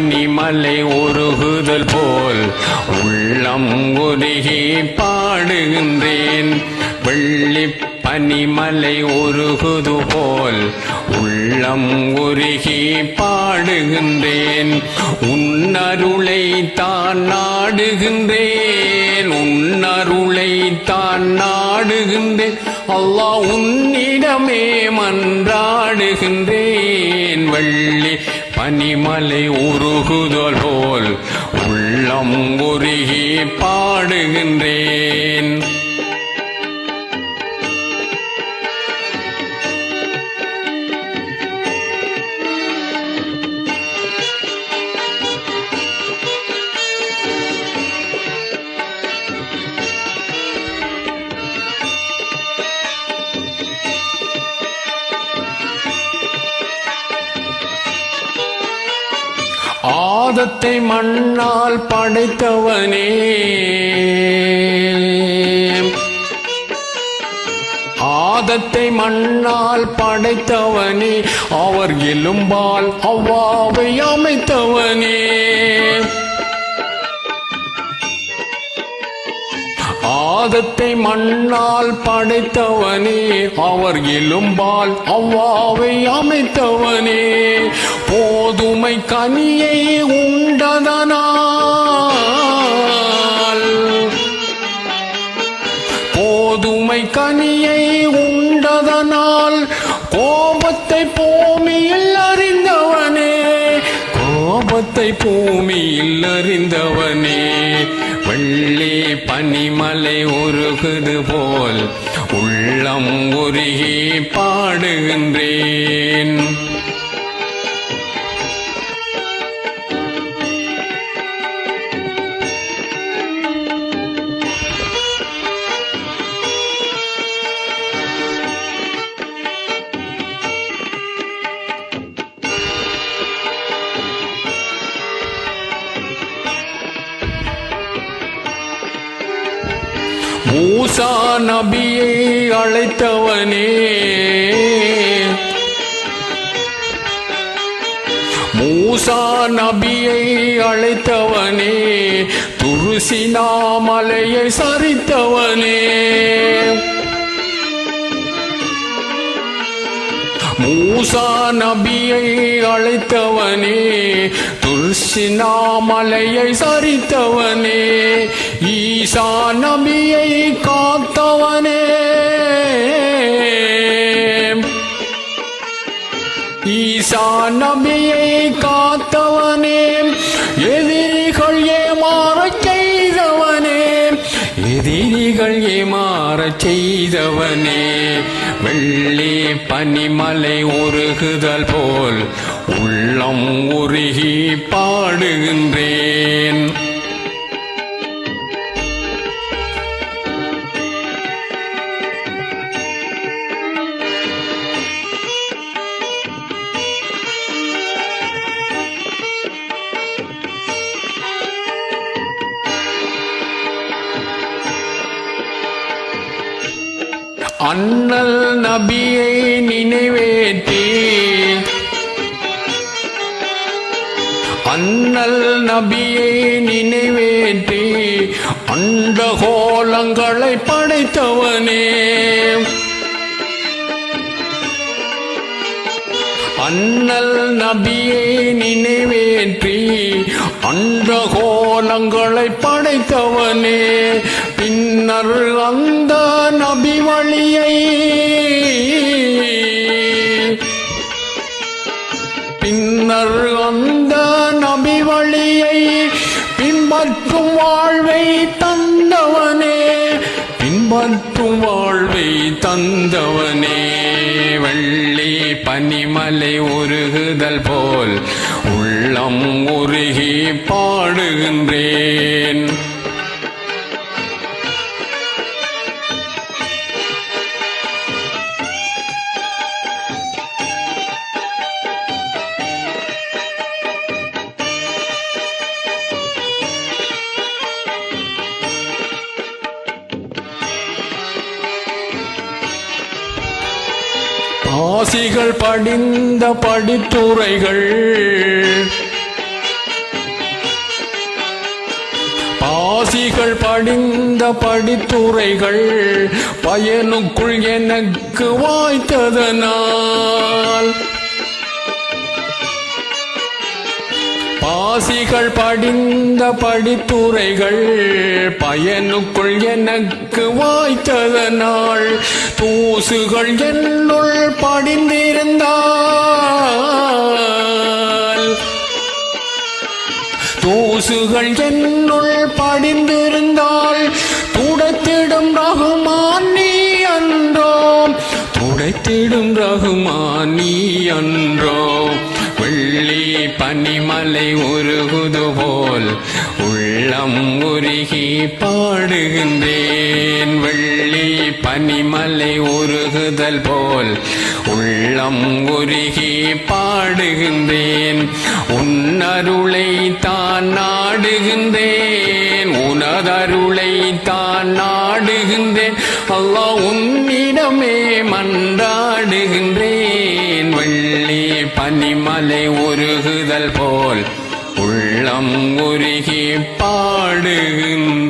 பனிமலை உருகுதல் போல் உள்ளம் உருகி பாடுகின்றேன். வெள்ளி பனிமலை உருகுது போல் உள்ளம் உருகி பாடுகின்றேன். உன்னருளை தான் நாடுகின்றேன், உன்னருளை தான் நாடுகின்றேன். அல்லாஹ் உன்னிடமே மன்றாடுகின்றேன். வெள்ளி பனிமலை உருகுதல் போல் உள்ளம் உருகி பாடுகின்றேன். ஆதத்தை மண்ணால் படைத்தவனே, ஆதத்தை மண்ணால் படைத்தவனே, அவர் எலும்பால் அவ்வாவை அமைத்தவனே. ஆதத்தை மண்ணால் படைத்தவனே, அவர் எலும்பால் அவ்வாவை அமைத்தவனே. போதுமை கனியை உண்டதனால், போதுமை கனியை உண்டதனால் கோபத்தை பூமியில் அறிந்தவனே, கோபத்தை பூமியில் அறிந்தவனே. வெள்ளி பனிமலை உருகுது போல் உள்ளம் உருகி பாடுகின்றேன். மூசா நபியை அழைத்தவனே, மூசா நபியை அழைத்தவனே, துருசினா மலையை சரித்தவனே. மூசா நபியை அழைத்தவனே, துர்சினா மலையை சரித்தவனே. ஈசா நபியை காத்தவனே, ஈசா நபியை காத்தவனே. எதிரிகள் ஏமாறச் செய்தவனே, எதிரிகள் ஏமாறச் செய்தவனே. வெள்ளி பனிமலை உருகுதல் போல் உள்ளம் உருகி பாடுகின்றேன். அண்ணல் நபியை நினைவேற்றி, அண்ணல் நபியை நினைவேற்றி அண்டகோலங்களை படைத்தவனே. அண்ணல் நபியை நினைவேற்றி அண்டகோலங்களை படைத்தவனே. பின்னர் அந்த நபி வழியை, பின்னர் அந்த நபி வழியை பின்பற்றும் வாழ்வை தந்தவனே, பின்பற்றும் வாழ்வை தந்தவனே. வெள்ளி பனிமலை உருகுதல் போல் உள்ளம் உருகி பாடுகின்றேன். ஆசிகள் படிந்த படித்துறைகள், பாசிகள் படிந்த படித்துறைகள் பயனுக்குள் எனக்கு வாய்த்ததனால் பாசிகள் படிந்த படித்துறைகள் பயனுக்குள் எனக்கு வாய்த்ததனால் தூசுகள் என்னுள் படிந்திருந்தால் தூசுகள் என்னுள் படிந்திருந்தால் துடைத்திடும் ரகுமான் நீ அன்றோ துடைத்திடும் ரகுமான் நீ அன்றோ வெள்ளி பனிமலை உருகுது போல் உள்ளம் உருகி பாடுகின்றேன் வெள்ளி பனிமலை உருகுதல் போல் உள்ளம் உருகி பாடுகின்றேன் உன்னருளை தான் நாடுகின்றேன் உனதருளை தான் நாடுகின்றேன் அல்லாஹ் உன்னிடமே மன்றாடுகின்றேன் வெள்ளி பனிமலை உருகுதல் போல் உள்ளம் உருகி பாடுகின்றேன்